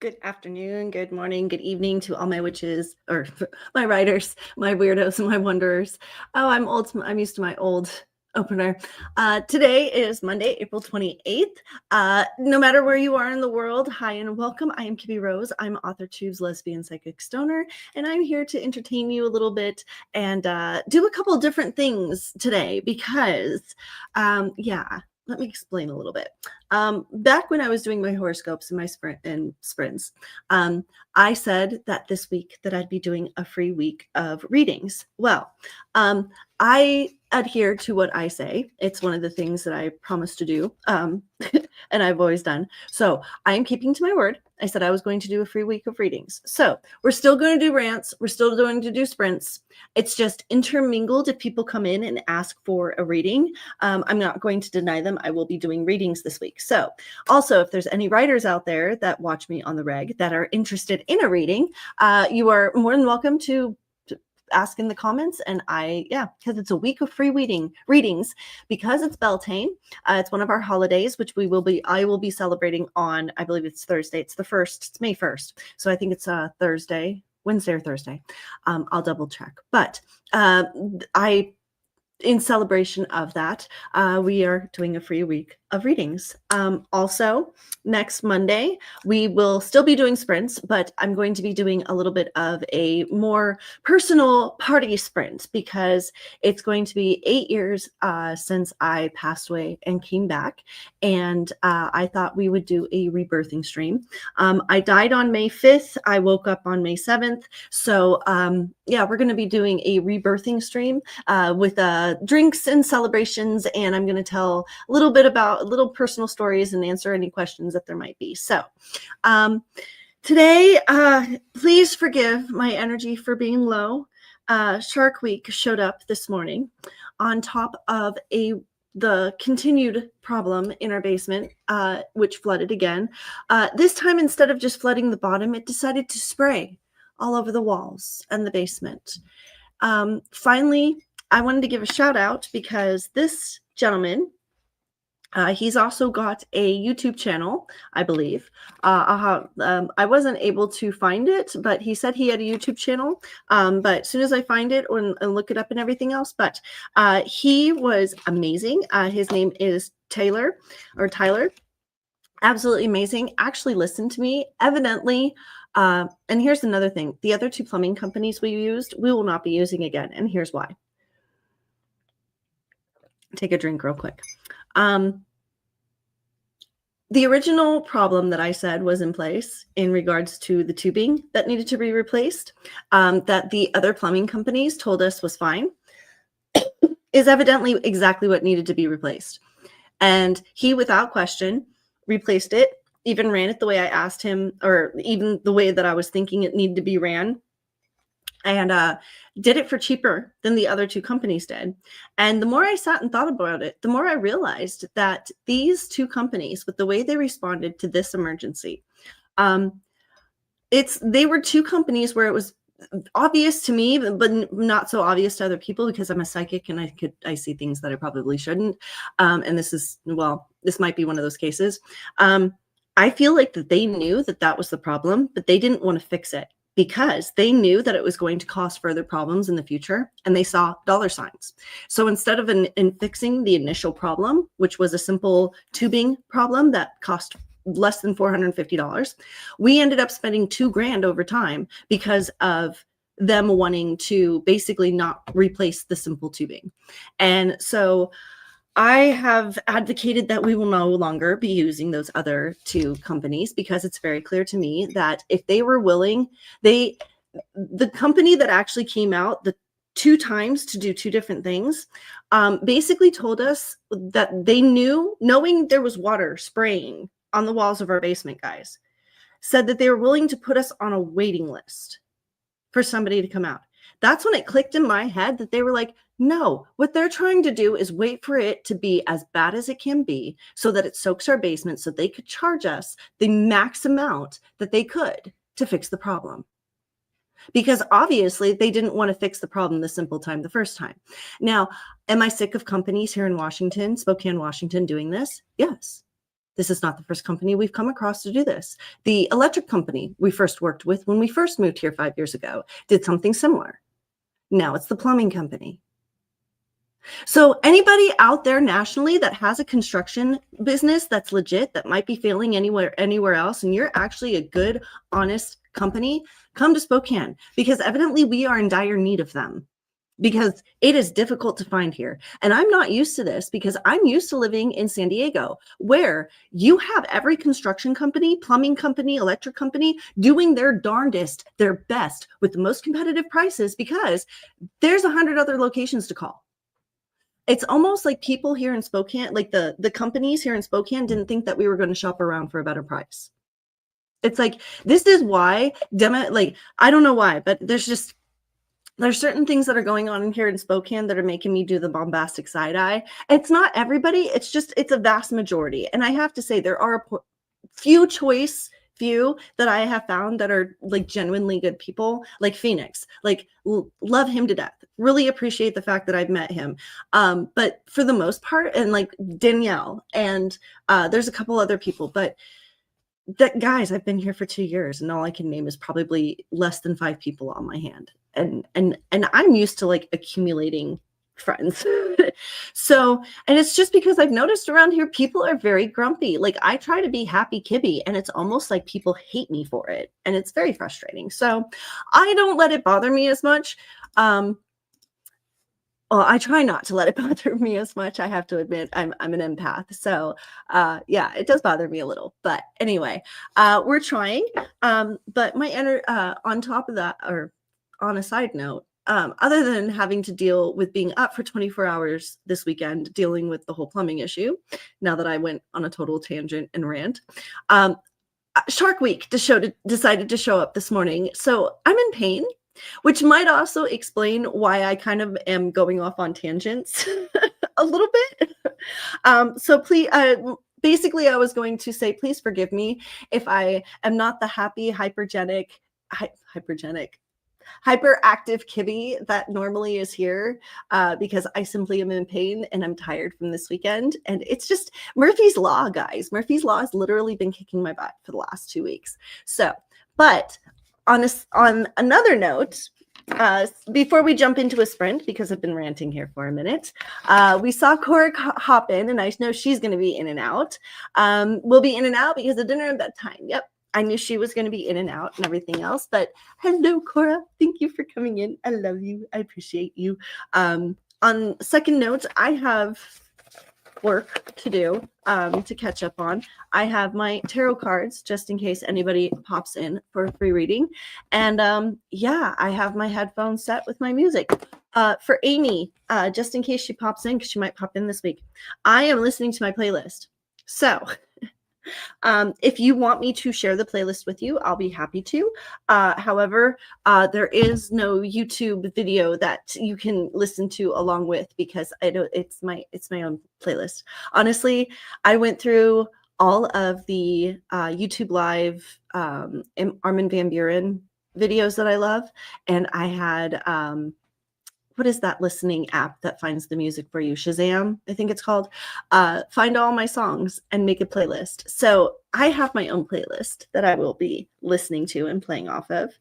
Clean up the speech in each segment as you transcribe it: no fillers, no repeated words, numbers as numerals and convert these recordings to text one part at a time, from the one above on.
Good afternoon, good morning, good evening to all my witches, or my writers, my weirdos, and my wanderers. Oh, I'm used to my old opener. Today is Monday, April 28th. No matter where you are in the world, hi and welcome. I am KibbyRose. I'm Authortubes lesbian psychic stoner, and I'm here to entertain you a little bit and do a couple different things today because, let me explain a little bit. Back when I was doing my horoscopes and my sprints, I said that this week that I'd be doing a free week of readings. Well, I adhere to what I say. It's one of the things that I promised to do, and I've always done. So I am keeping to my word. I said I was going to do a free week of readings. So we're still going to do rants. We're still going to do sprints. It's just intermingled if people come in and ask for a reading. I'm not going to deny them. I will be doing readings this week. So also, if there's any writers out there that watch me on the reg that are interested in a reading, you are more than welcome to ask in the comments. And because it's a week of free readings because it's Beltane. It's one of our holidays, which I will be celebrating on, I believe it's Thursday. It's the 1st, it's May 1st. So I think it's Wednesday or Thursday. I'll double check. But in celebration of that, we are doing a free week of readings. Also, next Monday, we will still be doing sprints, but I'm going to be doing a little bit of a more personal party sprint because it's going to be 8 years since I passed away and came back. And I thought we would do a rebirthing stream. I died on May 5th. I woke up on May 7th. So we're going to be doing a rebirthing stream with drinks and celebrations. And I'm going to tell a little bit about little personal stories and answer any questions that there might be. So today, please forgive my energy for being low. Shark Week showed up this morning on top of the continued problem in our basement, which flooded again. This time, instead of just flooding the bottom, it decided to spray all over the walls and the basement. Finally, I wanted to give a shout out because this gentleman, he's also got a YouTube channel, I believe. I wasn't able to find it, but he said he had a YouTube channel. But as soon as I find it and look it up and everything else, but he was amazing. His name is Tyler. Absolutely amazing. Actually listened to me, evidently. And here's another thing. The other two plumbing companies we used, we will not be using again. And here's why. Take a drink real quick. The original problem that I said was in place in regards to the tubing that needed to be replaced, that the other plumbing companies told us was fine, is evidently exactly what needed to be replaced. And he, without question, replaced it, even ran it the way I asked him, or even the way that I was thinking it needed to be ran. And did it for cheaper than the other two companies did. And the more I sat and thought about it, the more I realized that these two companies, with the way they responded to this emergency, they were two companies where it was obvious to me, but not so obvious to other people because I'm a psychic and I see things that I probably shouldn't. And this might be one of those cases. I feel like that they knew that was the problem, but they didn't want to fix it, because they knew that it was going to cause further problems in the future, and they saw dollar signs. So instead of in fixing the initial problem, which was a simple tubing problem that cost less than $450, we ended up spending $2,000 over time because of them wanting to basically not replace the simple tubing. And so I have advocated that we will no longer be using those other two companies because it's very clear to me that if they were willing, the company that actually came out the 2 times to do 2 different things, basically told us that they knowing there was water spraying on the walls of our basement, guys, said that they were willing to put us on a waiting list for somebody to come out. That's when it clicked in my head that they were like, no, what they're trying to do is wait for it to be as bad as it can be so that it soaks our basement so they could charge us the max amount that they could to fix the problem. Because obviously they didn't want to fix the problem the first time. Now, am I sick of companies here in Washington, Spokane, Washington, doing this? Yes. This is not the first company we've come across to do this. The electric company we first worked with when we first moved here 5 years ago did something similar. Now it's the plumbing company. So anybody out there nationally that has a construction business that's legit, that might be failing anywhere else, and you're actually a good, honest company, come to Spokane, because evidently we are in dire need of them, because it is difficult to find here. And I'm not used to this, because I'm used to living in San Diego, where you have every construction company, plumbing company, electric company doing their darndest, their best with the most competitive prices, because there's 100 other locations to call. It's almost like people here in Spokane, like the companies here in Spokane, didn't think that we were going to shop around for a better price. It's like, this is why, like, I don't know why, but there's certain things that are going on in here in Spokane that are making me do the bombastic side eye. It's not everybody. It's a vast majority. And I have to say, there are a few that I have found that are like genuinely good people, like Phoenix, like love him to death. Really appreciate the fact that I've met him. But for the most part, and like Danielle, and there's a couple other people, but that, guys, I've been here for 2 years, and all I can name is probably less than 5 people on my hand. And I'm used to like accumulating friends. So, and it's just because I've noticed around here, people are very grumpy. Like, I try to be happy Kibby, and it's almost like people hate me for it. And it's very frustrating. So I don't let it bother me as much. Well, I try not to let it bother me as much. I have to admit, I'm an empath. So yeah, it does bother me a little. But anyway, we're trying. But on top of that, or on a side note, other than having to deal with being up for 24 hours this weekend, dealing with the whole plumbing issue, now that I went on a total tangent and rant, Shark Week decided to show up this morning. So I'm in pain, which might also explain why I kind of am going off on tangents a little bit. So please, basically I was going to say, please forgive me if I am not the happy, hyperactive Kibby that normally is here, because I simply am in pain and I'm tired from this weekend. And it's just Murphy's Law, guys. Murphy's Law has literally been kicking my butt for the last 2 weeks. So, but on another note, before we jump into a sprint, because I've been ranting here for a minute, we saw Cora hop in, and I know she's going to be in and out. We'll be in and out because of dinner and bedtime. Yep. I knew she was going to be in and out and everything else, but hello, Cora. Thank you for coming in. I love you. I appreciate you. On second note, I have work to do to catch up on. I have my tarot cards just in case anybody pops in for a free reading. And yeah, I have my headphones set with my music. For Amy, just in case she pops in, because she might pop in this week, I am listening to my playlist. So if you want me to share the playlist with you, I'll be happy to. However, there is no YouTube video that you can listen to along with, because it's my own playlist. Honestly, I went through all of the YouTube live Armin van Buuren videos that I love, and I had what is that listening app that finds the music for you? Shazam, I think it's called. Find all my songs and make a playlist. So I have my own playlist that I will be listening to and playing off of,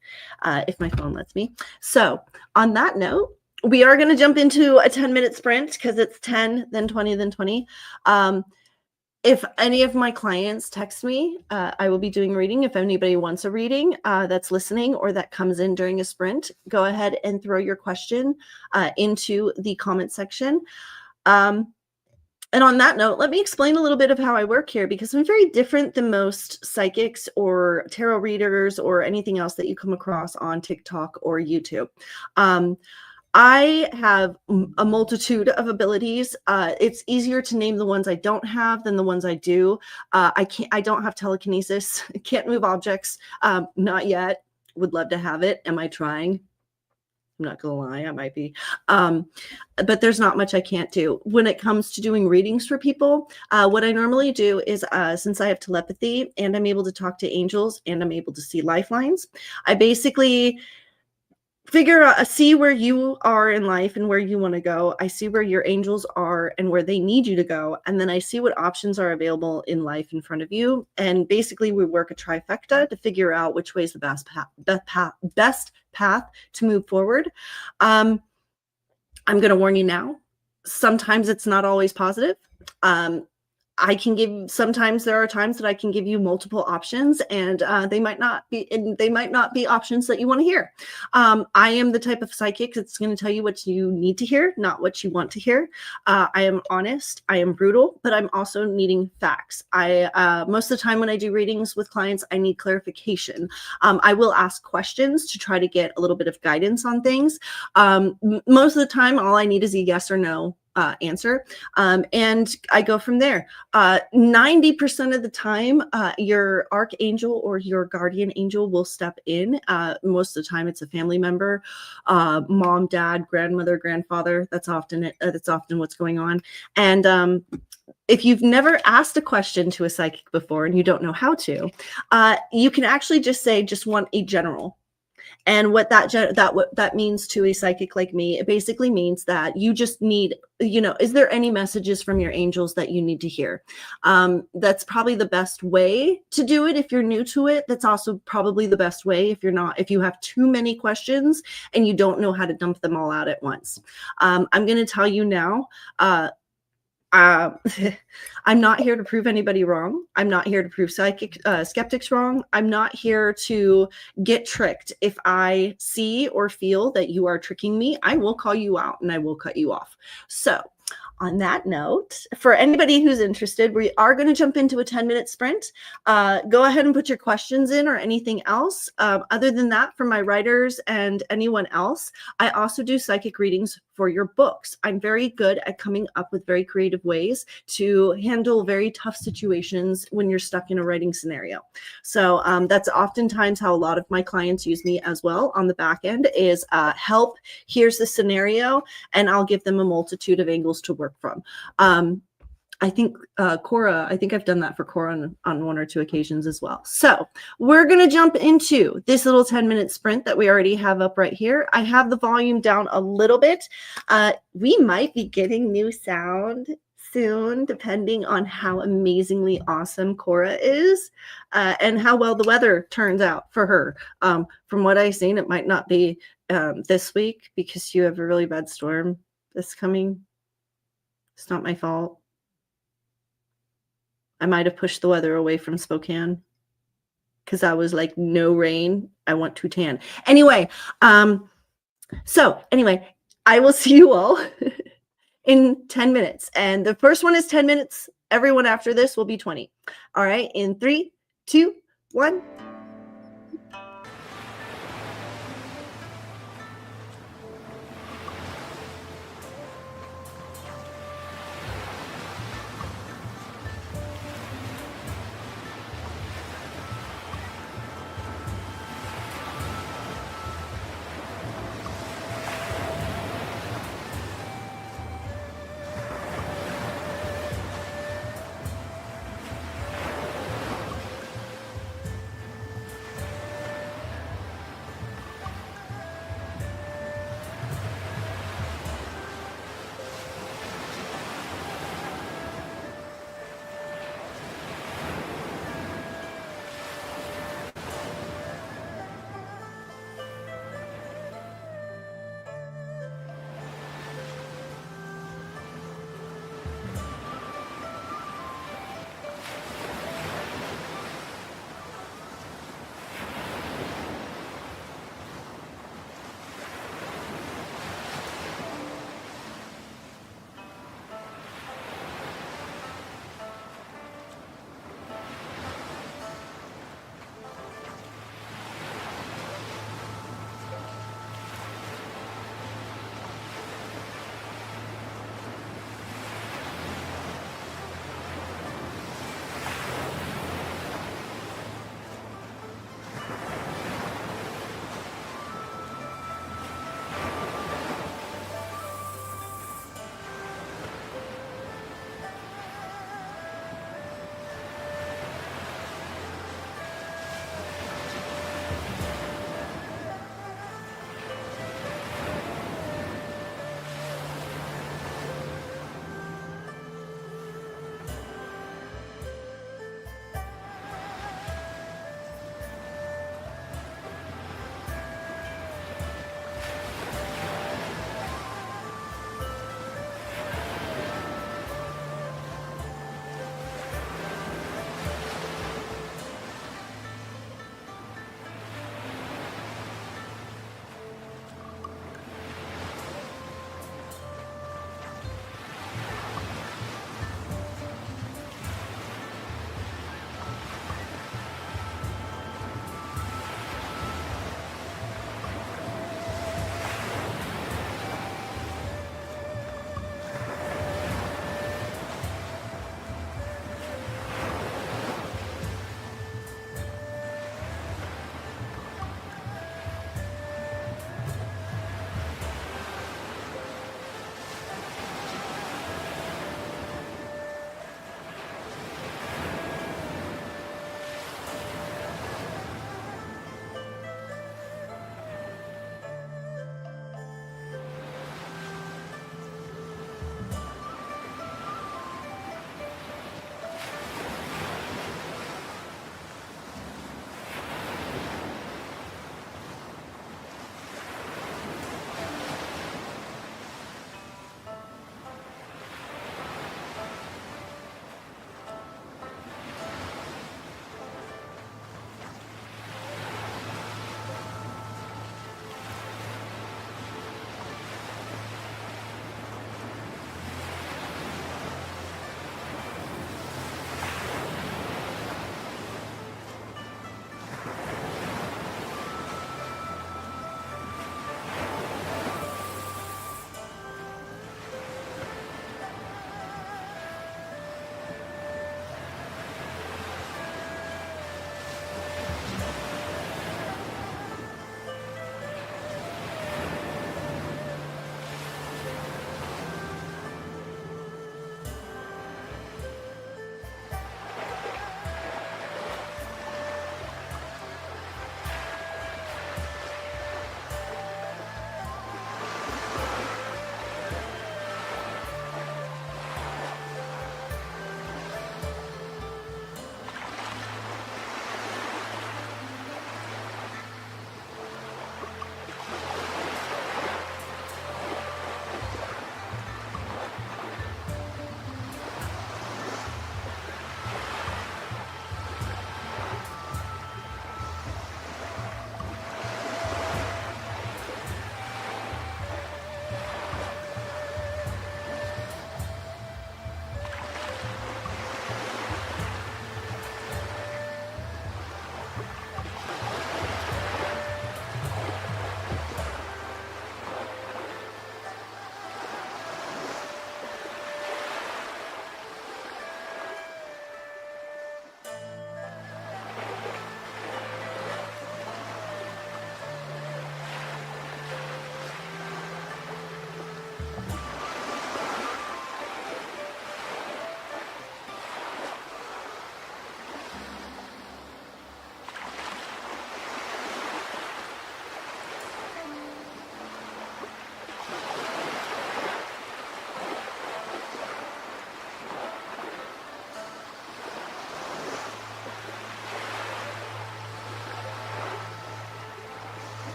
if my phone lets me. So on that note, we are going to jump into a 10-minute sprint, because it's 10, then 20, then 20. If any of my clients text me, I will be doing a reading. If anybody wants a reading that's listening or that comes in during a sprint, go ahead and throw your question into the comment section. And on that note, let me explain a little bit of how I work here, because I'm very different than most psychics or tarot readers or anything else that you come across on TikTok or YouTube. I have a multitude of abilities. It's easier to name the ones I don't have than the ones I do. I don't have telekinesis. I can't move objects. Not yet. Would love to have it. Am I trying? I'm not gonna lie, I might be. But there's not much I can't do. When it comes to doing readings for people, what I normally do is, since I have telepathy and I'm able to talk to angels and I'm able to see lifelines, I basically figure out, see where you are in life and where you want to go. I see where your angels are and where they need you to go. And then I see what options are available in life in front of you. And basically we work a trifecta to figure out which way is the best path to move forward. I'm going to warn you now. Sometimes it's not always positive. I can give, sometimes there are times that I can give you multiple options, and they might not be options that you want to hear. I am the type of psychic that's going to tell you what you need to hear, not what you want to hear. I am honest, I am brutal, but I'm also needing facts. Most of the time when I do readings with clients, I need clarification. I will ask questions to try to get a little bit of guidance on things. Most of the time, all I need is a yes or no answer. And I go from there. 90% of the time, your archangel or your guardian angel will step in. Most of the time it's a family member, mom, dad, grandmother, grandfather. That's often what's going on. And if you've never asked a question to a psychic before and you don't know how to, you can actually just say, just want a general. And what that means to a psychic like me, it basically means that you just need, is there any messages from your angels that you need to hear? That's probably the best way to do it if you're new to it. That's also probably the best way if you have too many questions and you don't know how to dump them all out at once. I'm going to tell you now, I'm not here to prove anybody wrong. I'm not here to prove skeptics wrong. I'm not here to get tricked. If I see or feel that you are tricking me, I will call you out and I will cut you off. So on that note, for anybody who's interested, we are going to jump into a 10-minute sprint. Go ahead and put your questions in or anything else. Other than that, for my writers and anyone else, I also do psychic readings for your books. I'm very good at coming up with very creative ways to handle very tough situations when you're stuck in a writing scenario. So that's oftentimes how a lot of my clients use me as well on the back end is help, here's the scenario, and I'll give them a multitude of angles to work from. I think Cora, I think I've done that for Cora on one or two occasions as well. So we're going to jump into this little 10-minute sprint that we already have up right here. I have the volume down a little bit. We might be getting new sound soon, depending on how amazingly awesome Cora is and how well the weather turns out for her. From what I've seen, it might not be this week because you have a really bad storm that's coming. It's not my fault. I might have pushed the weather away from Spokane because I was like, no rain. I want to tan. Anyway, I will see you all in 10 minutes. And the first one is 10 minutes. Everyone after this will be 20. All right. In 3, 2, 1.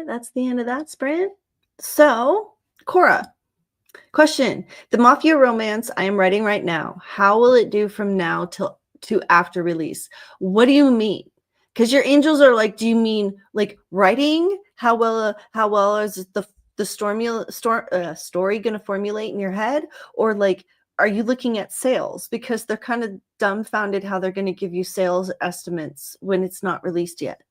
that's the end of that sprint. So, Cora, question. The Mafia romance I am writing right now, how will it do from now to after release? What do you mean? Because your angels are like, do you mean like writing? How well is the story going to formulate in your head? Or like, are you looking at sales? Because they're kind of dumbfounded how they're going to give you sales estimates when it's not released yet.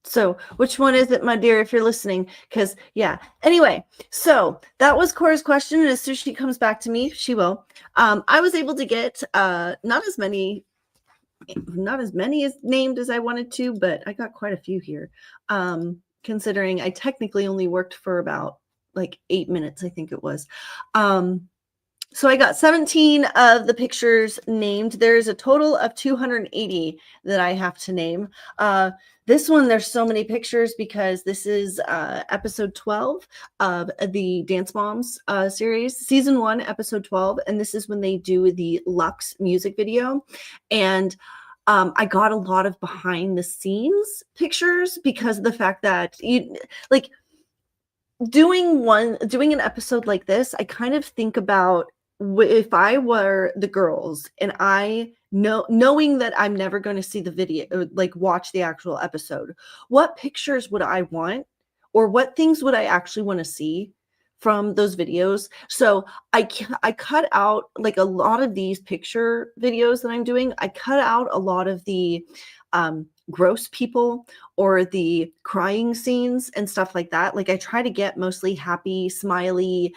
So which one is it, my dear, if you're listening? Because, yeah. Anyway, so that was Cora's question. And as soon as she comes back to me, she will. I was able to get not as many as named as I wanted to, but I got quite a few here. Considering I technically only worked for about like 8 minutes, I think it was. So I got 17 of the pictures named. There's a total of 280 that I have to name. This one, there's so many pictures because this is episode 12 of the Dance Moms series, season 1, episode 12. And this is when they do the Lux music video. And I got a lot of behind the scenes pictures because of the fact that doing an episode like this, I kind of think about if I were the girls and knowing that I'm never going to see the video, like watch the actual episode, what pictures would I want, or what things would I actually want to see from those videos? So I cut out like a lot of these picture videos that I'm doing. I cut out a lot of the gross people or the crying scenes and stuff like that. Like I try to get mostly happy, smiley,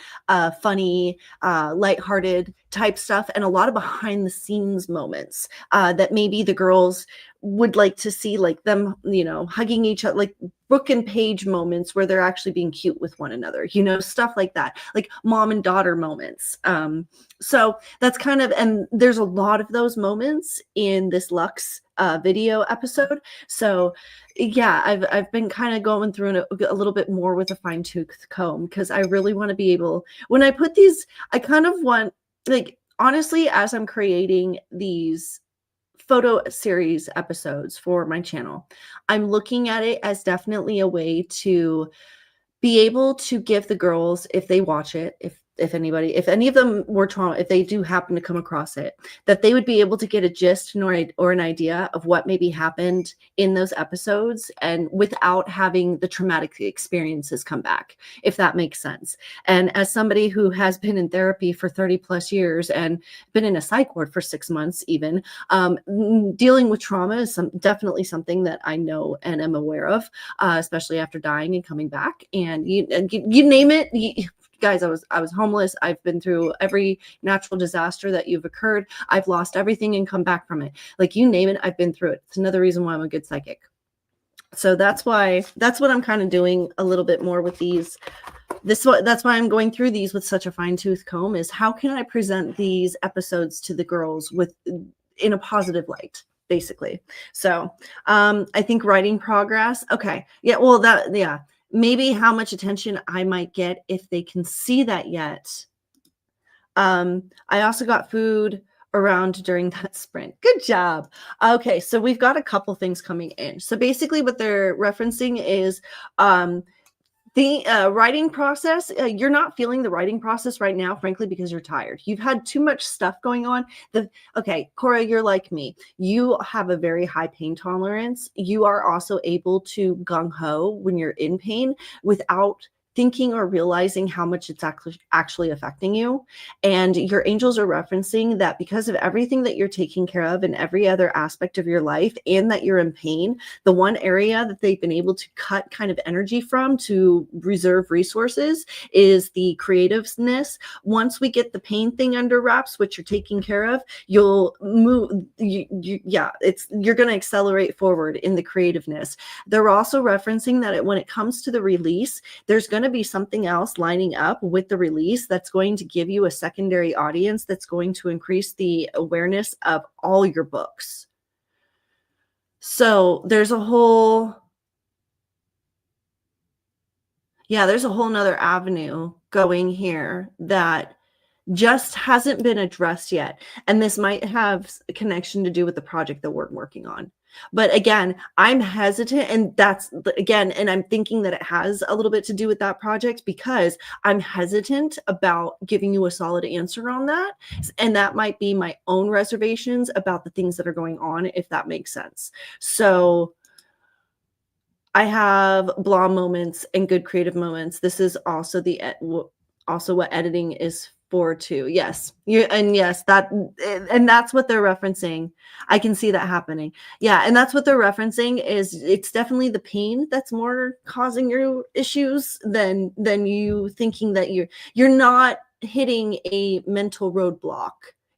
funny, lighthearted type stuff, and a lot of behind the scenes moments that maybe the girls would like to see, like them, hugging each other, like Brooke and Paige moments where they're actually being cute with one another, stuff like that, like mom and daughter moments. So that's kind of, and there's a lot of those moments in this Lux video episode. So yeah, I've been kind of going through a little bit more with a fine-tooth comb because I really want to be able, when I put these, I kind of want, like, honestly, as I'm creating these photo series episodes for my channel, I'm looking at it as definitely a way to be able to give the girls, if they watch it, if any of them were trauma, if they do happen to come across it, that they would be able to get a gist or an idea of what maybe happened in those episodes, and without having the traumatic experiences come back, if that makes sense. And as somebody who has been in therapy for 30 plus years and been in a psych ward for 6 months even, dealing with trauma is definitely something that I know and am aware of, especially after dying and coming back. And you name it. Guys, I was homeless. I've been through every natural disaster that you've occurred. I've lost everything and come back from it. Like, you name it, I've been through it. It's another reason why I'm a good psychic. So that's what I'm kind of doing a little bit more with these. That's why I'm going through these with such a fine-tooth comb, is how can I present these episodes to the girls in a positive light, basically. So I think writing progress. Okay. Yeah. Well, maybe how much attention I might get if they can see that yet. I also got food around during that sprint. Good job. Okay, so we've got a couple things coming in. So basically what they're referencing is the writing process. You're not feeling the writing process right now, frankly, because you're tired. You've had too much stuff going on. Okay, Cora, you're like me. You have a very high pain tolerance. You are also able to gung-ho when you're in pain without thinking or realizing how much it's actually affecting you. And your angels are referencing that because of everything that you're taking care of in every other aspect of your life, and that you're in pain, the one area that they've been able to cut kind of energy from to reserve resources is the creativeness. Once we get the pain thing under wraps, which you're taking care of, you'll move. You're going to accelerate forward in the creativeness. They're also referencing that when it comes to the release, there's going to be something else lining up with the release that's going to give you a secondary audience that's going to increase the awareness of all your books. So there's a whole nother avenue going here that just hasn't been addressed yet. And this might have a connection to do with the project that we're working on. But again, I'm hesitant, and that's again, and I'm thinking that it has a little bit to do with that project because I'm hesitant about giving you a solid answer on that. And that might be my own reservations about the things that are going on, if that makes sense. So I have blah moments and good creative moments. This is also also what editing is for too. Yes. Yes, and that's what they're referencing. I can see that happening. Yeah, and that's what they're referencing is it's definitely the pain that's more causing your issues than you thinking that you're not hitting a mental roadblock.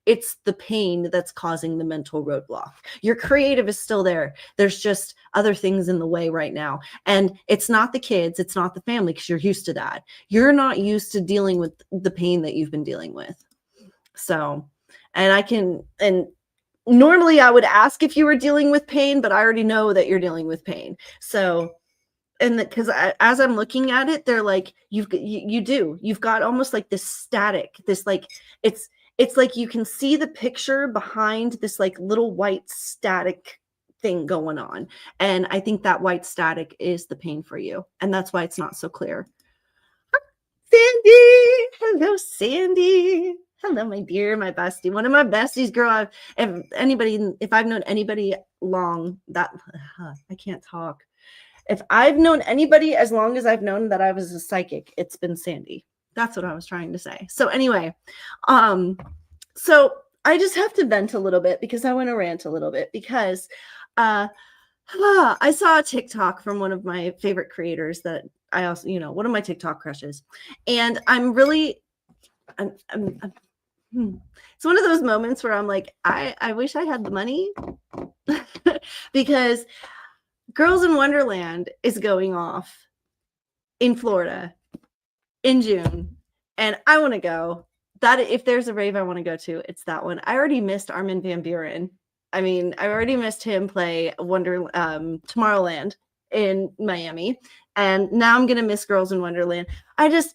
It's the pain that's causing the mental roadblock. Your creative is still there. There's just other things in the way right now. And it's not the kids, it's not the family, because you're used to that. You're not used to dealing with the pain that you've been dealing with. So, and normally I would ask if you were dealing with pain, but I already know that you're dealing with pain. So, and because as I'm looking at it, they're like, you've got almost like this static, this like, it's like you can see the picture behind this like little white static thing going on. And I think that white static is the pain for you. And that's why it's not so clear. Sandy, hello, Sandy. Hello, my dear, my bestie, one of my besties, girl. If I've known anybody long, that I can't talk. If I've known anybody as long as I've known that I was a psychic, it's been Sandy. That's what I was trying to say. So anyway, so I just have to vent a little bit because I want to rant a little bit because I saw a TikTok from one of my favorite creators that I also, one of my TikTok crushes. And I'm really, it's one of those moments where I'm like, I wish I had the money because Girls in Wonderland is going off in Florida in June, and I want to go. That if there's a rave I want to go to, it's that one. I already missed Armin van Buuren. I mean, I already missed him play Tomorrowland in Miami, and now I'm gonna miss Girls in Wonderland. I just,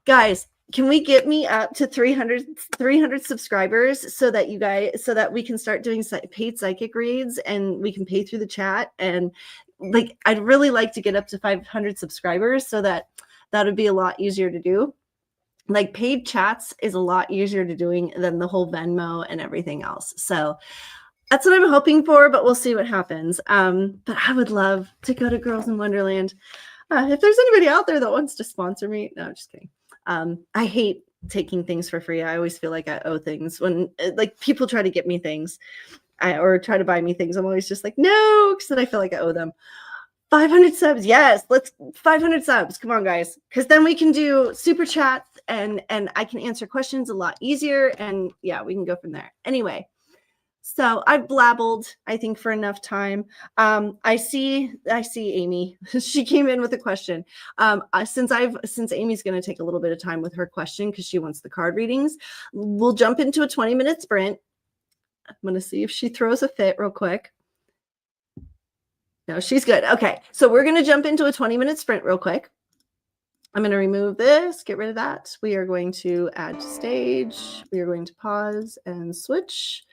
guys, can we get me up to 300 subscribers so that we can start doing paid psychic reads and we can pay through the chat? And like, I'd really like to get up to 500 subscribers so that would be a lot easier to do. Like, paid chats is a lot easier to doing than the whole Venmo and everything else. So that's what I'm hoping for, but we'll see what happens. But I would love to go to Girls in Wonderland. If there's anybody out there that wants to sponsor me, no, I'm just kidding. I hate taking things for free. I always feel like I owe things when like people try to get me things or try to buy me things. I'm always just like, no, because then I feel like I owe them. 500 subs. Yes, let's 500 subs. Come on, guys. Because then we can do super chats and I can answer questions a lot easier. And yeah, we can go from there. Anyway, so I've blabbled, I think, for enough time. I see Amy. She came in with a question. Since Amy's going to take a little bit of time with her question because she wants the card readings, we'll jump into a 20-minute sprint. I'm going to see if she throws a fit real quick. No, she's good. Okay, so we're going to jump into a 20-minute sprint real quick. I'm going to remove this, get rid of that. We are going to add to stage. We are going to pause and switch.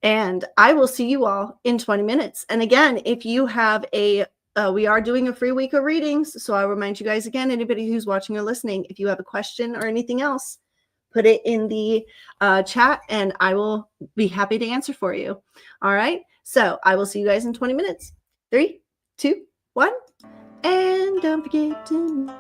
And I will see you all in 20 minutes. And again, if you have we are doing a free week of readings. So I'll remind you guys again, anybody who's watching or listening, if you have a question or anything else, put it in the chat and I will be happy to answer for you. All right. So I will see you guys in 20 minutes. 3, 2, 1. And don't forget to...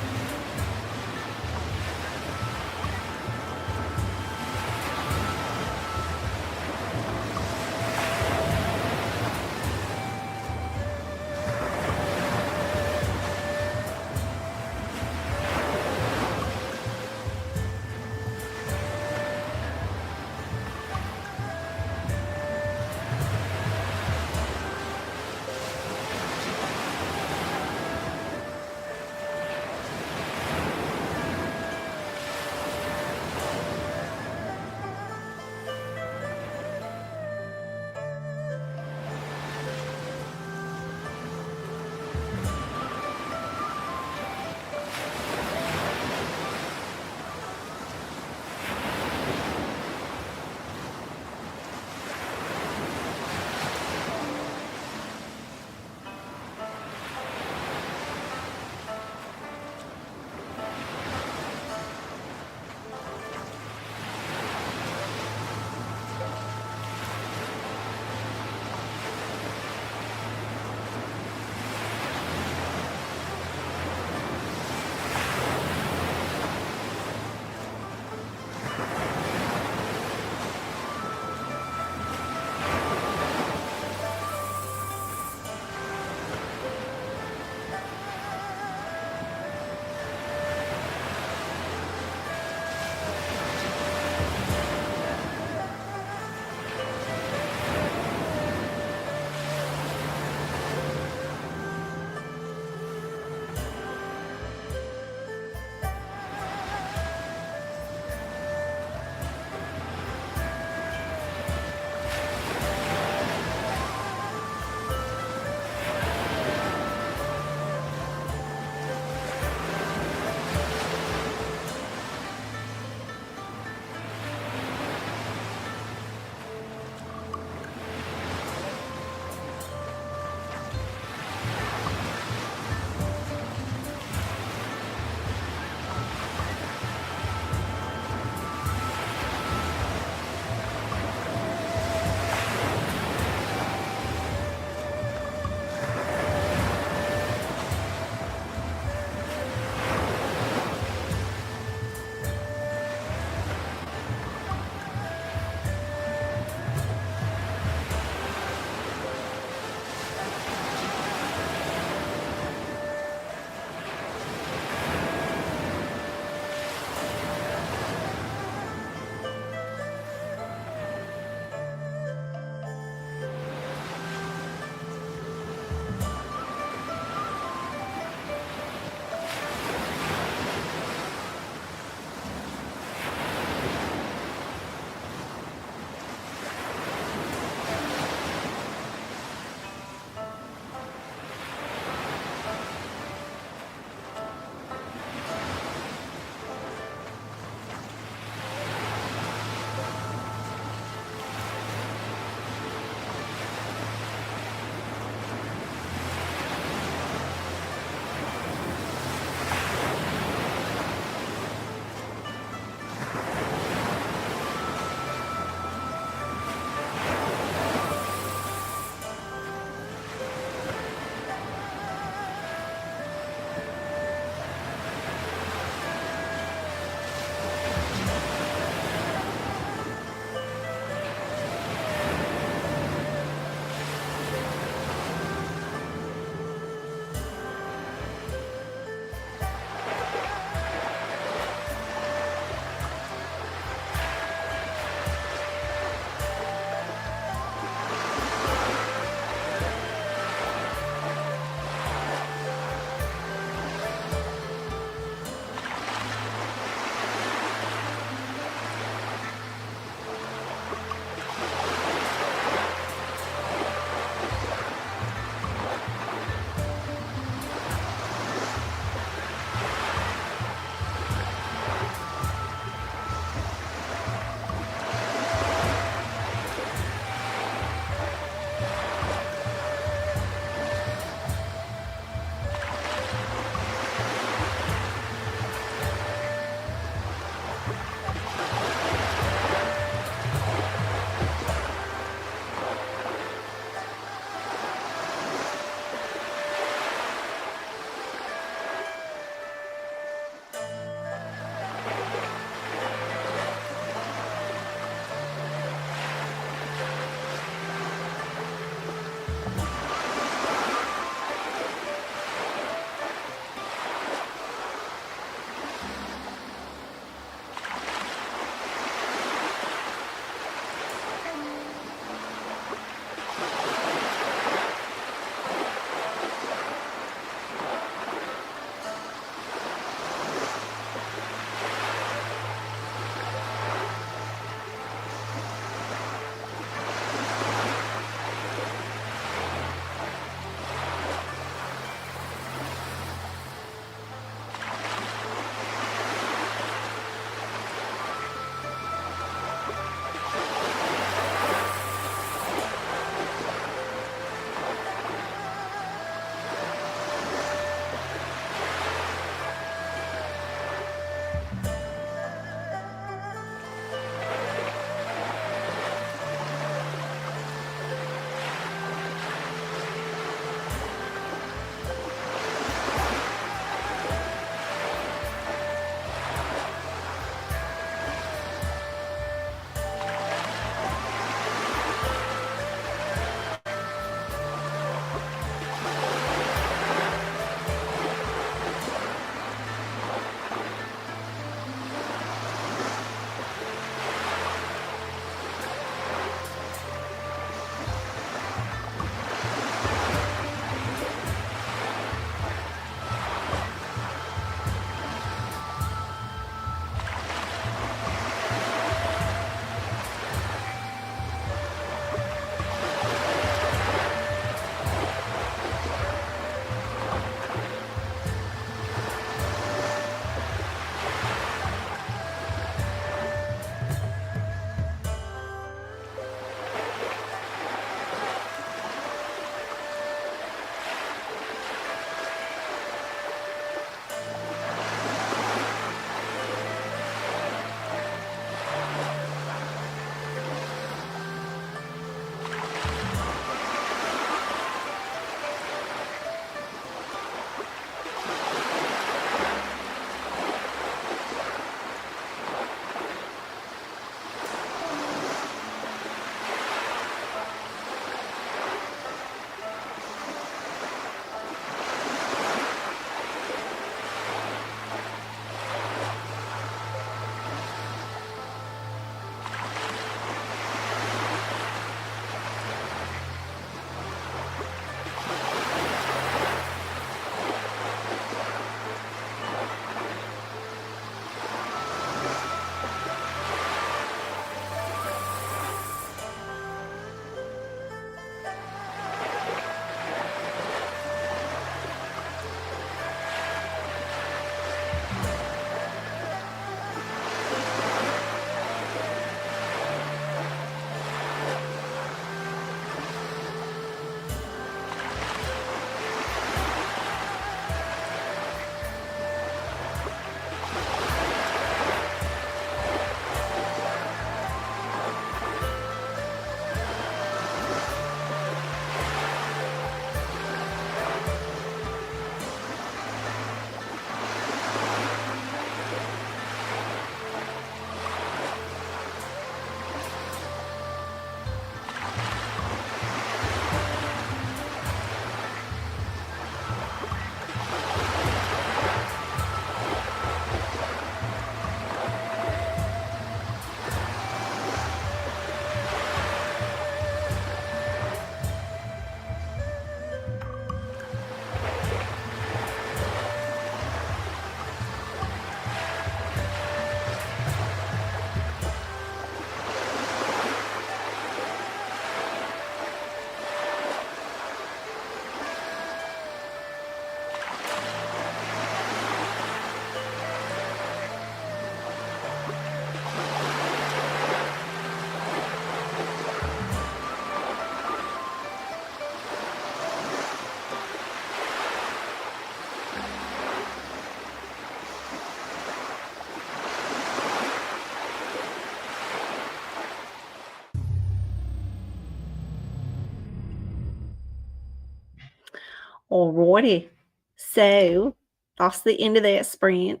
Alrighty. So that's the end of that sprint.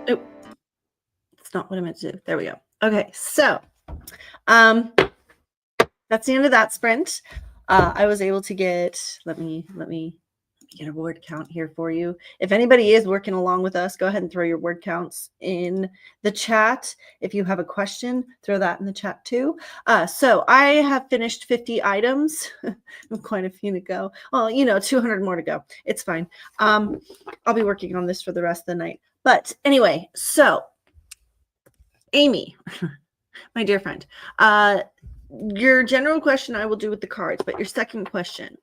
Oh, it's not what I meant to do. There we go. Okay, so that's the end of that sprint. I was able to get, let me get a word count here for you. If anybody is working along with us, go ahead and throw your word counts in the chat. If you have a question, throw that in the chat too. So I have finished 50 items. Quite a few to go. Well, 200 more to go. It's fine. I'll be working on this for the rest of the night. But anyway, so Amy, my dear friend, your general question I will do with the cards, but your second question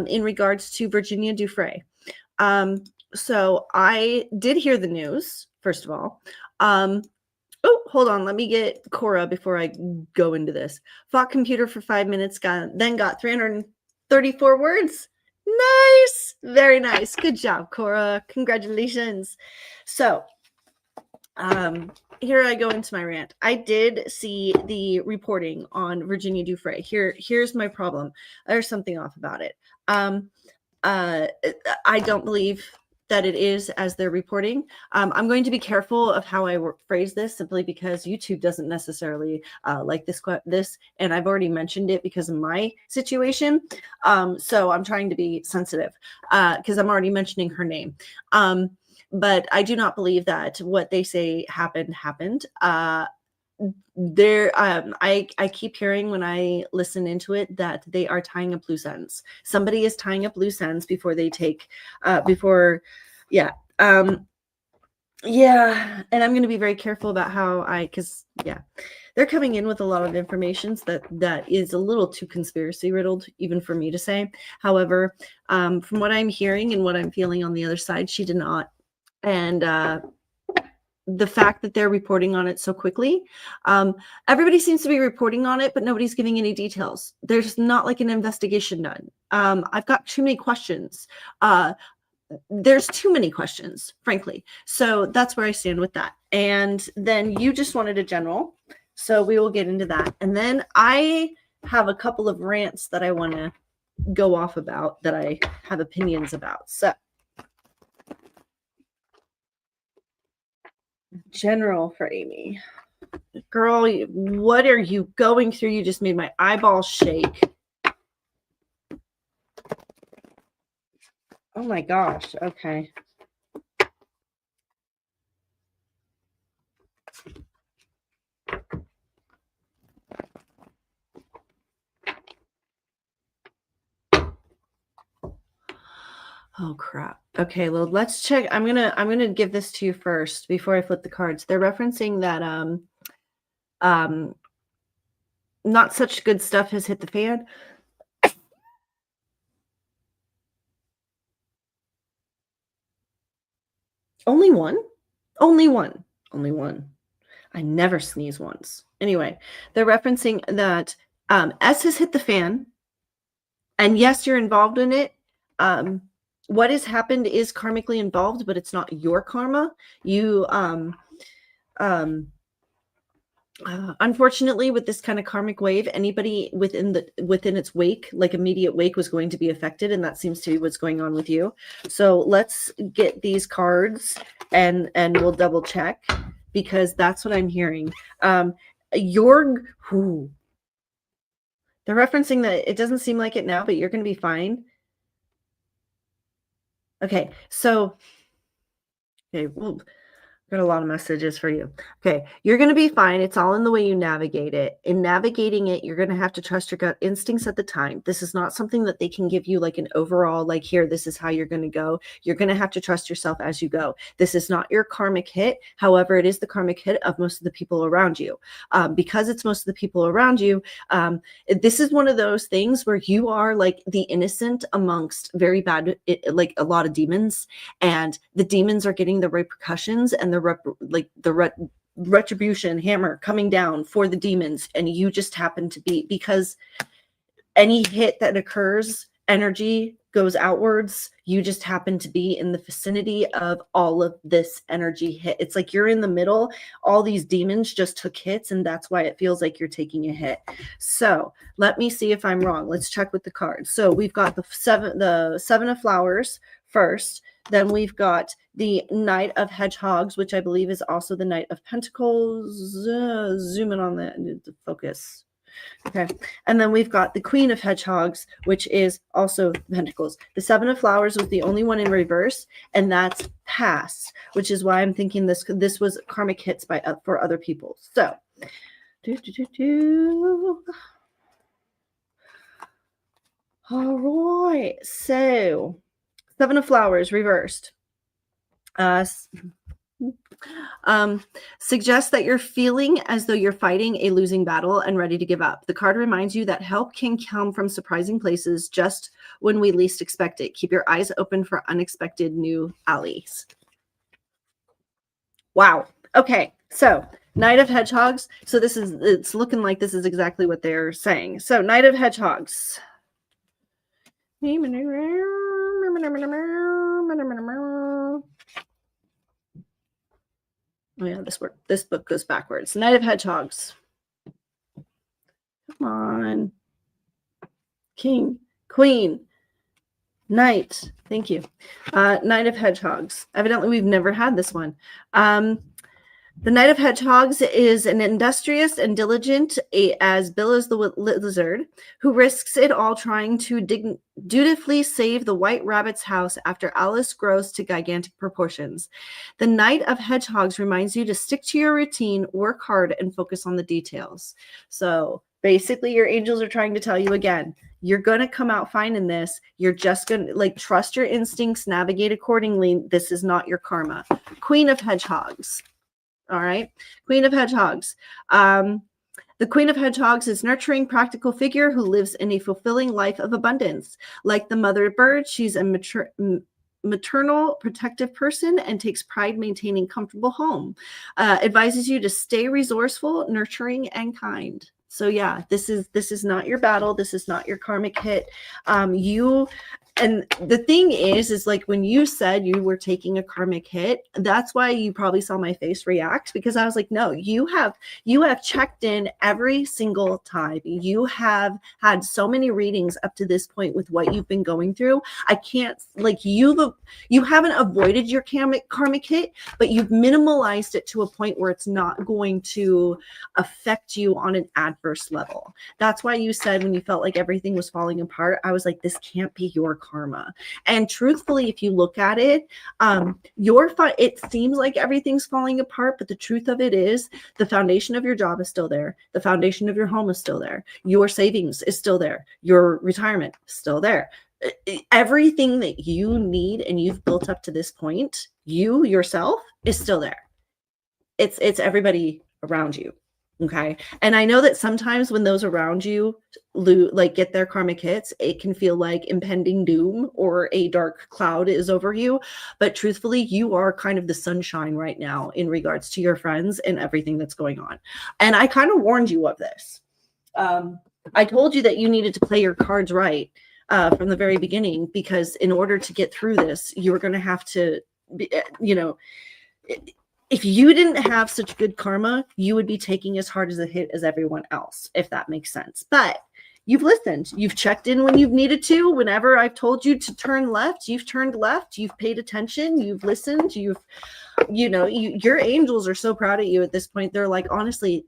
in regards to Virginia Dufresne. So I did hear the news, first of all. Oh, hold on. Let me get Cora before I go into this. Fought computer for 5 minutes, then got 334 words. Nice. Very nice. Good job, Cora. Congratulations. So here I go into my rant. I did see the reporting on Virginia Dufresne. Here's my problem. There's something off about it. I don't believe that it is as they're reporting. I'm going to be careful of how I phrase this, simply because YouTube doesn't necessarily like this, and I've already mentioned it because of my situation. So I'm trying to be sensitive because I'm already mentioning her name. But I do not believe that what they say happened. I keep hearing when I listen into it that they are tying up loose ends. Somebody is tying up loose ends before they take, yeah. And I'm going to be very careful about because they're coming in with a lot of information that is a little too conspiracy riddled, even for me to say. However, from what I'm hearing and what I'm feeling on the other side, she did not. And the fact that they're reporting on it so quickly, everybody seems to be reporting on it, but nobody's giving any details. There's not like an investigation done. I've got too many questions. There's too many questions, frankly. So that's where I stand with that. And then you just wanted a general. So we will get into that. And then I have a couple of rants that I want to go off about, that I have opinions about. So general for Amy. Girl, what are you going through? You just made my eyeballs shake. Oh my gosh. Okay. Oh crap. Okay, well, let's check. I'm gonna give this to you first before I flip the cards. They're referencing that not such good stuff has hit the fan. Only one? Only one. Only one. I never sneeze once. Anyway, they're referencing that S has hit the fan. And yes, you're involved in it. What has happened is karmically involved, but it's not your karma. You unfortunately, with this kind of karmic wave, anybody within its wake, like immediate wake, was going to be affected, and that seems to be what's going on with you. So let's get these cards and we'll double check, because that's what I'm hearing. They're referencing that it doesn't seem like it now, but you're going to be fine. Okay, so well, got a lot of messages for you. Okay, you're going to be fine. It's all in the way you navigate it. In navigating it, you're going to have to trust your gut instincts at the time. This is not something that they can give you like an overall, like, here, this is how you're going to go. You're going to have to trust yourself as you go. This is not your karmic hit. However, it is the karmic hit of most of the people around you. Because it's most of the people around you, this is one of those things where you are like the innocent amongst very bad, like a lot of demons, and the demons are getting the repercussions and the retribution hammer coming down for the demons, and you just happen to be, because any hit that occurs, energy goes outwards. You just happen to be in the vicinity of all of this energy hit. It's like you're in the middle. All these demons just took hits, and that's why it feels like you're taking a hit. So let me see if I'm wrong. Let's check with the cards. So we've got the seven of flowers first. Then we've got the Knight of Hedgehogs, which I believe is also the Knight of Pentacles. Zoom in on that and focus. Okay. And then we've got the Queen of Hedgehogs, which is also Pentacles. The Seven of Flowers was the only one in reverse, and that's past, which is why I'm thinking this was karmic hits for other people. So, all right. So, Seven of Flowers reversed. Suggests that you're feeling as though you're fighting a losing battle and ready to give up. The card reminds you that help can come from surprising places just when we least expect it. Keep your eyes open for unexpected new allies. Wow. Okay. So Knight of Hedgehogs. So it's looking like this is exactly what they're saying. So Knight of Hedgehogs. Oh yeah, this book goes backwards. Knight of Hedgehogs. Come on. King, Queen, Knight. Thank you. Knight of Hedgehogs. Evidently, we've never had this one. The Knight of Hedgehogs is an industrious and diligent, as Bill is the lizard, who risks it all trying to dutifully save the White Rabbit's house after Alice grows to gigantic proportions. The Knight of Hedgehogs reminds you to stick to your routine, work hard, and focus on the details. So basically, your angels are trying to tell you again, you're going to come out fine in this. You're just going to trust your instincts, navigate accordingly. This is not your karma. Queen of Hedgehogs. All right. Queen of Hedgehogs. The Queen of Hedgehogs is a nurturing, practical figure who lives in a fulfilling life of abundance. Like the mother bird, she's a maternal, protective person and takes pride maintaining comfortable home. Advises you to stay resourceful, nurturing, and kind. So yeah, this is not your battle. This is not your karmic hit. And the thing is like when you said you were taking a karmic hit, that's why you probably saw my face react, because I was like, no, you have checked in every single time. You have had so many readings up to this point with what you've been going through. I can't, like, you haven't avoided your karmic hit, but you've minimalized it to a point where it's not going to affect you on an adverse level. That's why you said when you felt like everything was falling apart, I was like, this can't be your karma. And truthfully, if you look at it, it seems like everything's falling apart, but the truth of it is the foundation of your job is still there. The foundation of your home is still there. Your savings is still there. Your retirement is still there. Everything that you need and you've built up to this point, you yourself is still there. It's everybody around you. Okay. And I know that sometimes when those around you get their karmic hits, it can feel like impending doom or a dark cloud is over you. But truthfully, you are kind of the sunshine right now in regards to your friends and everything that's going on. And I kind of warned you of this. I told you that you needed to play your cards right from the very beginning, because in order to get through this, you were going to have to, if you didn't have such good karma, you would be taking as hard as a hit as everyone else, if that makes sense. But you've listened. You've checked in when you've needed to. Whenever I've told you to turn left, you've turned left. You've paid attention. You've listened. Your angels are so proud of you at this point. They're like, honestly,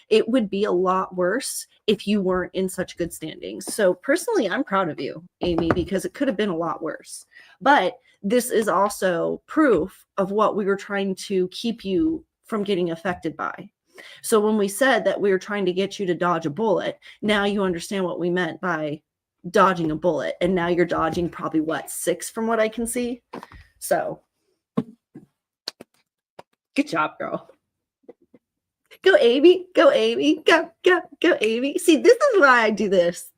it would be a lot worse if you weren't in such good standing. So personally, I'm proud of you, Amy, because it could have been a lot worse. But this is also proof of what we were trying to keep you from getting affected by. So when we said that we were trying to get you to dodge a bullet, now you understand what we meant by dodging a bullet. And now you're dodging probably 6 from what I can see. So good job, girl. Go, Amy. Go, Amy. Go, Amy. See, this is why I do this.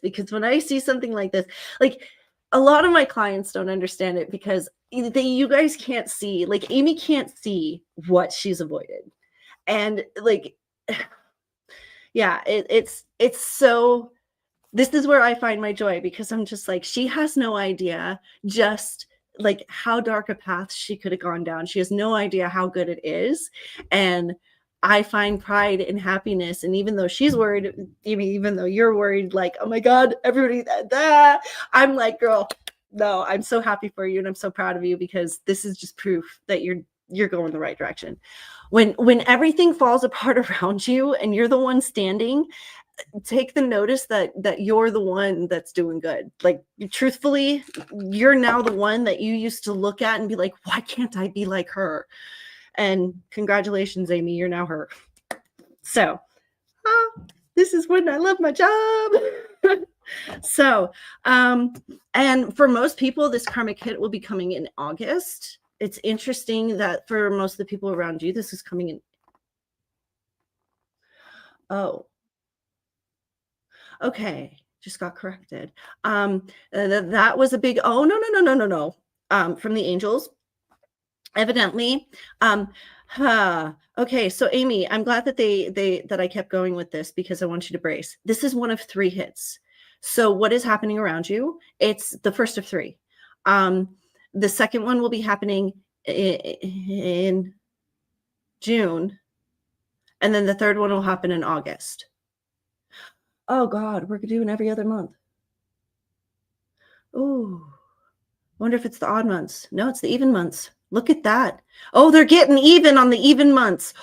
Because when I see something like this, like, a lot of my clients don't understand it because you guys can't see, like, Amy can't see what she's avoided. And like, yeah, it's so this is where I find my joy, because I'm just like, she has no idea just like how dark a path she could have gone down. She has no idea how good it is. And I find pride and happiness. And even though she's worried, even though you're worried, like, oh my God, everybody, I'm like, girl, no, I'm so happy for you. And I'm so proud of you, because this is just proof that you're going the right direction. When everything falls apart around you and you're the one standing, take the notice that you're the one that's doing good. Like, truthfully, you're now the one that you used to look at and be like, why can't I be like her? And congratulations, Amy, you're now her. So this is when I love my job. So and for most people, this karmic hit will be coming in August. It's interesting that for most of the people around you, this is coming in. Oh, okay, just got corrected. That was a big, oh, no, from the angels, evidently. Okay, so Amy, I'm glad that that I kept going with this, because I want you to brace. This is one of 3 hits. So what is happening around you? It's the first of 3. The second one will be happening in June, and then the third one will happen in August. Oh God, we're doing every other month. Oh, wonder if it's the odd months. No, it's the even months. Look at that. Oh, they're getting even on the even months.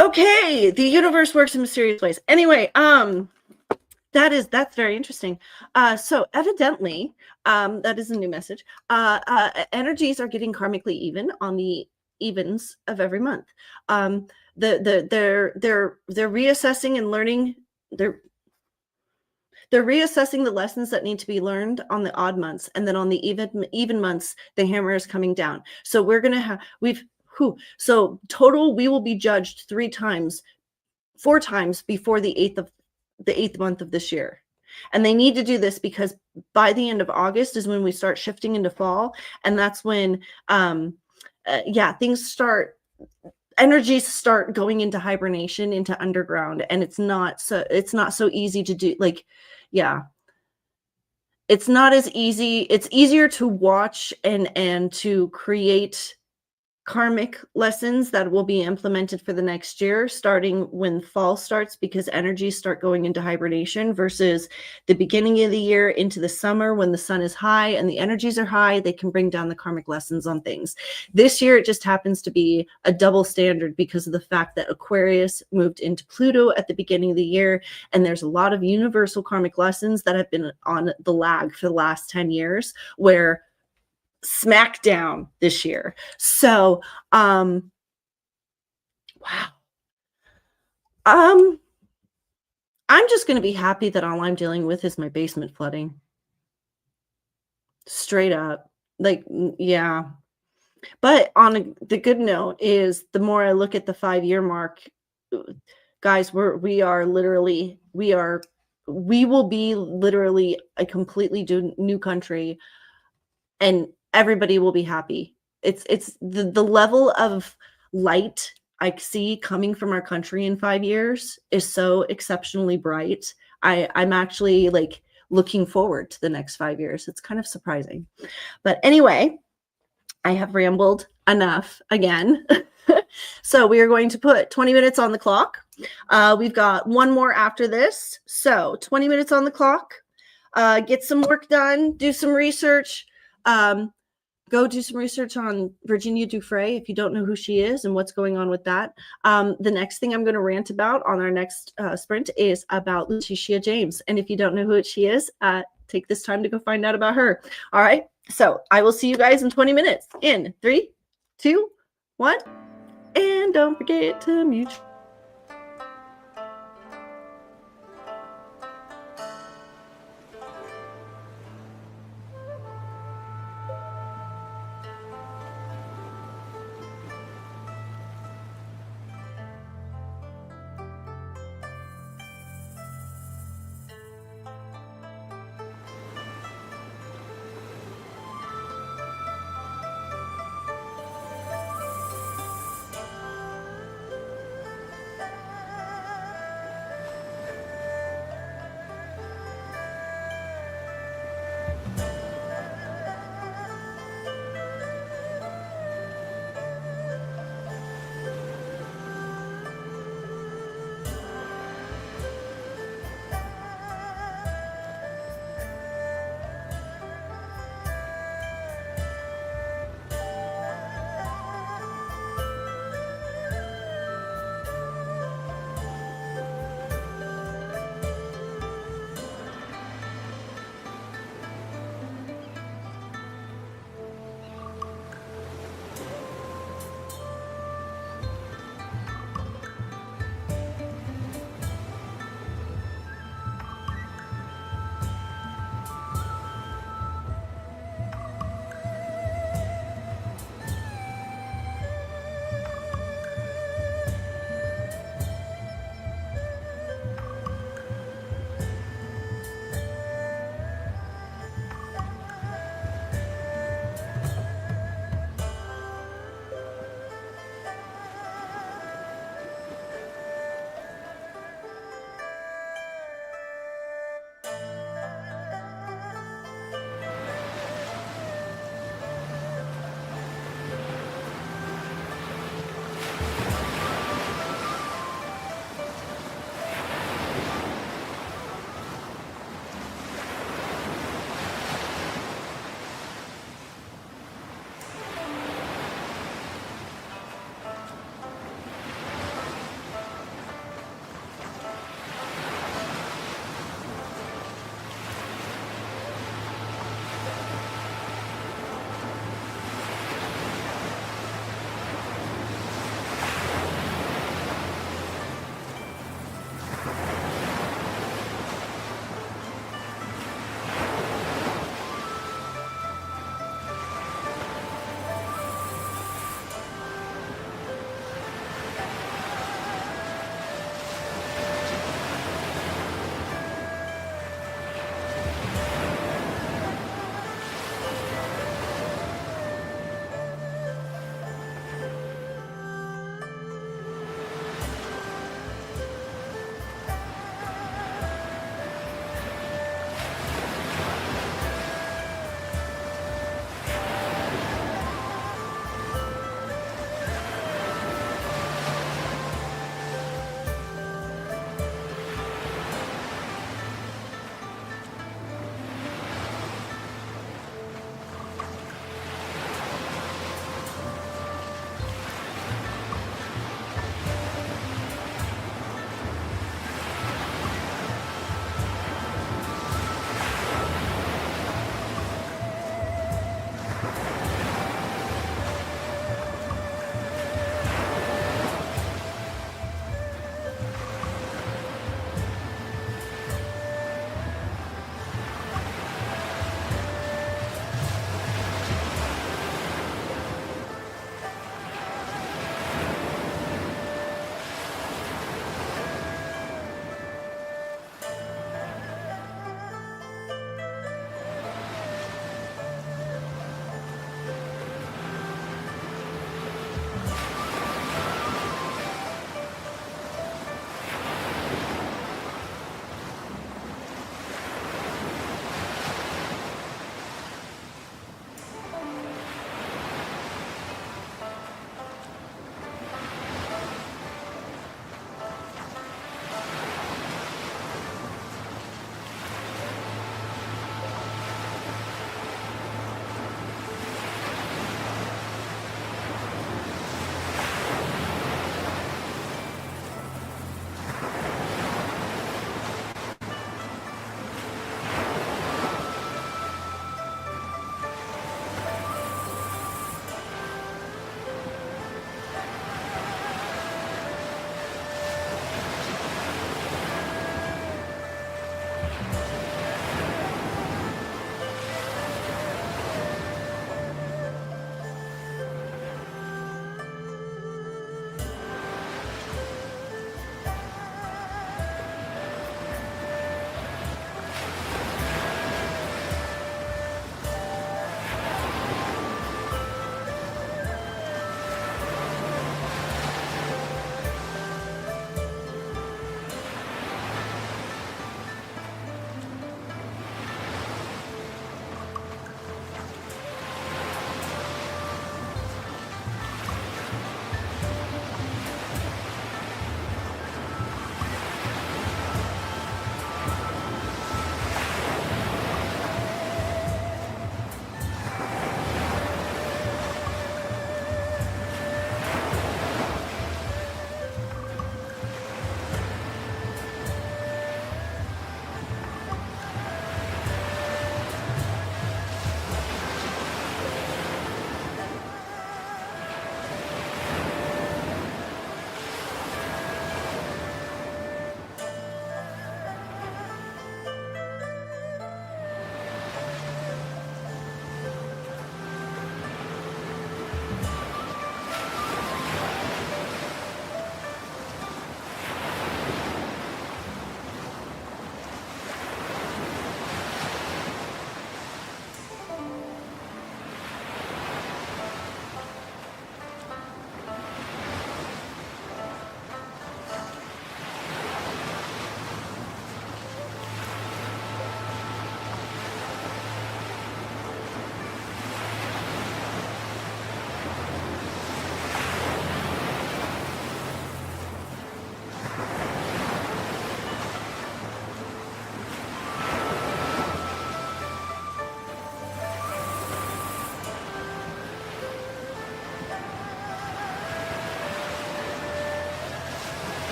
Okay, the universe works in mysterious ways. Anyway, that's very interesting. So evidently, that is a new message. Energies are getting karmically even on the evens of every month. They're reassessing and learning. They're reassessing the lessons that need to be learned on the odd months, and then on the even months, the hammer is coming down. So we're gonna have so total, we will be judged 4 times before the 8th month of this year. And they need to do this because by the end of August is when we start shifting into fall, and that's when energies start going into hibernation, into underground, and it's not so easy to do. Like, yeah, it's not as easy. It's easier to watch and to create karmic lessons that will be implemented for the next year, starting when fall starts, because energies start going into hibernation, versus the beginning of the year into the summer when the sun is high and the energies are high. They can bring down the karmic lessons on things. This year, it just happens to be a double standard because of the fact that Aquarius moved into Pluto at the beginning of the year, and there's a lot of universal karmic lessons that have been on the lag for the last 10 years, where smackdown this year. So wow. I'm just going to be happy that all I'm dealing with is my basement flooding. Straight up. Like, yeah. But on the good note is, the more I look at the 5-year mark, guys, we will be literally a completely new country, and everybody will be happy. It's the level of light I see coming from our country in 5 years is so exceptionally bright. I'm actually like looking forward to the next 5 years. It's kind of surprising. But anyway, I have rambled enough again. So we are going to put 20 minutes on the clock. We've got one more after this. So 20 minutes on the clock. Get some work done, do some research. Go do some research on Virginia Dufresne if you don't know who she is and what's going on with that. The next thing I'm going to rant about on our next sprint is about Letitia James. And if you don't know who she is, take this time to go find out about her. All right. So I will see you guys in 20 minutes. In 3, 2, 1. And don't forget to mute.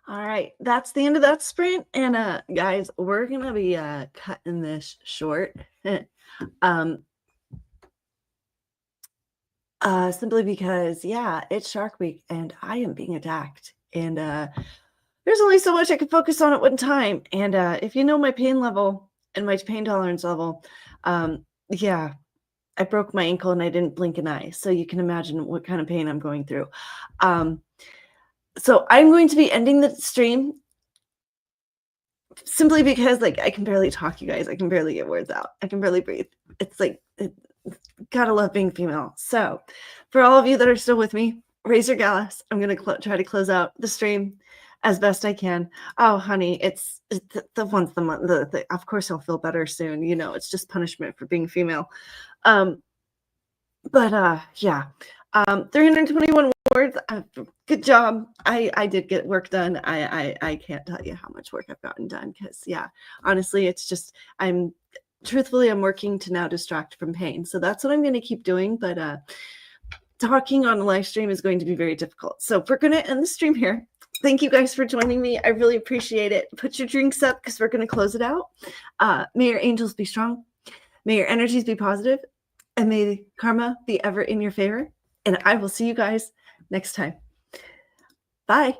All right, that's the end of that sprint. And guys, we're gonna be cutting this short. simply because, yeah, it's Shark Week and I am being attacked. And there's only so much I can focus on at one time. And if you know my pain level and my pain tolerance level, yeah, I broke my ankle and I didn't blink an eye. So you can imagine what kind of pain I'm going through. So I'm going to be ending the stream simply because, like, I can barely talk, you guys. I can barely get words out. I can barely breathe. It's like, gotta love being female. So for all of you that are still with me, raise your gallus. I'm going to try to close out the stream as best I can. Oh, honey, it's the once the month. Of course, I'll feel better soon. You know, it's just punishment for being female. But yeah, 321 words. Good job. I did get work done. I can't tell you how much work I've gotten done because, yeah, honestly, it's just truthfully, I'm working to now distract from pain. So that's what I'm going to keep doing. But talking on a live stream is going to be very difficult. So we're going to end the stream here. Thank you guys for joining me. I really appreciate it. Put your drinks up because we're going to close it out. May your angels be strong. May your energies be positive. And may karma be ever in your favor. And I will see you guys next time. Bye.